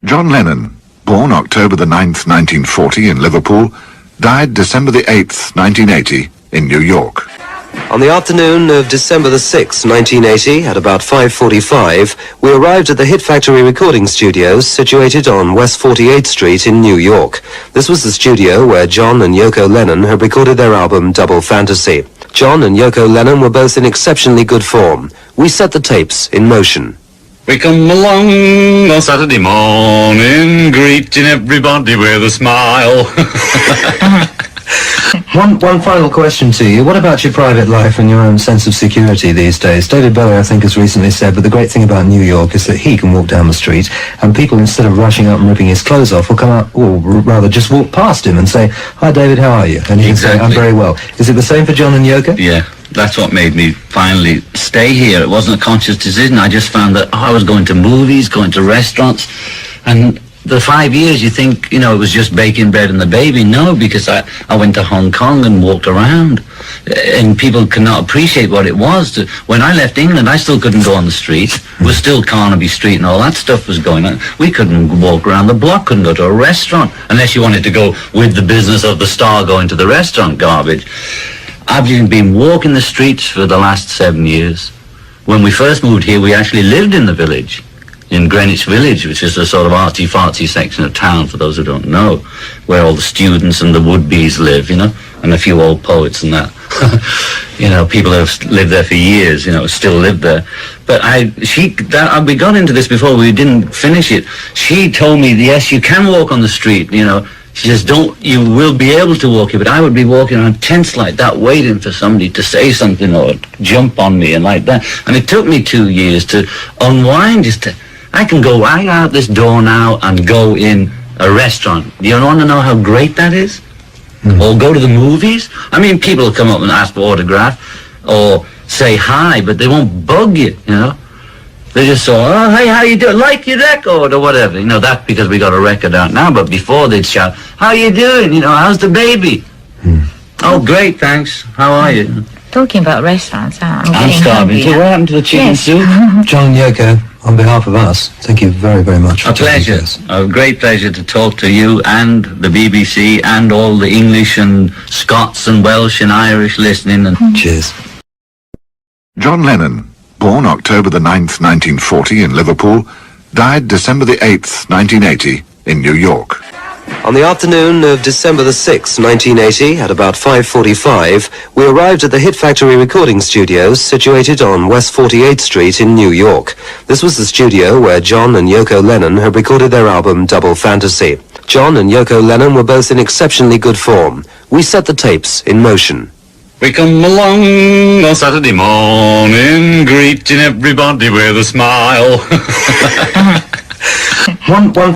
John Lennon, born October the 9th, 1940 in Liverpool, died December the 8th, 1980 in New York. On the afternoon of December the 6th, 1980, at about 5:45, we arrived at the Hit Factory recording studios situated on West 48th Street in New York. This was the studio where John and Yoko Lennon had recorded their album Double Fantasy. John and Yoko Lennon were both in exceptionally good form. We set the tapes in motion. We come along on Saturday morning, greeting everybody with a smile. One final question to you. What about your private life and your own sense of security these days? David Bowie, I think, has recently said, but the great thing about New York is that he can walk down the street and people, instead of rushing up and ripping his clothes off, will come up, or rather just walk past him and say, "Hi, David, how are you?" And he can say, "I'm very well." Is it the same for John and Yoko? Yeah, that's what made me finally stay here. It wasn't a conscious decision. I just found that I was going to movies, going to restaurants, and the 5 years you think, it was just baking bread and the baby. No, because I went to Hong Kong and walked around, and people cannot appreciate what it was. When I left England, I still couldn't go on the street. It was still Carnaby Street and all that stuff was going on. We couldn't walk around the block, couldn't go to a restaurant, unless you wanted to go with the business of the star going to the restaurant garbage. I've been walking the streets for the last 7 years. When we first moved here, we actually lived in the village, in Greenwich Village, which is a sort of artsy-fartsy section of town, for those who don't know, where all the students and the would-bes live, and a few old poets and that. People who have lived there for years, still live there. But we got into this before, we didn't finish it. She told me, yes, you can walk on the street, She says, you will be able to walk here, but I would be walking around tense like that, waiting for somebody to say something or jump on me and like that. And it took me 2 years to unwind, I can go right out this door now and go in a restaurant. Do you want to know how great that is? Or go to the movies? People will come up and ask for autograph or say hi, but they won't bug you, They just say, "Oh, hey, how you doing? Like your record?" or whatever. That's because we got a record out now, but before they'd shout, "How you doing? How's the baby?" "Oh, great, thanks. How are you?" Talking about restaurants, I'm starving. So what happened to the chicken soup? John and Yoko, on behalf of us, thank you very, very much. A pleasure. A great pleasure to talk to you and the BBC and all the English and Scots and Welsh and Irish listening. And Cheers. John Lennon, born October the 9th, 1940 in Liverpool, died December the 8th, 1980 in New York. On the afternoon of December the 6th, 1980, at about 5:45, we arrived at the Hit Factory recording studios situated on West 48th Street in New York. This was the studio where John and Yoko Lennon had recorded their album Double Fantasy. John and Yoko Lennon were both in exceptionally good form. We set the tapes in motion. we come along on Saturday morning, greeting everybody with a smile. One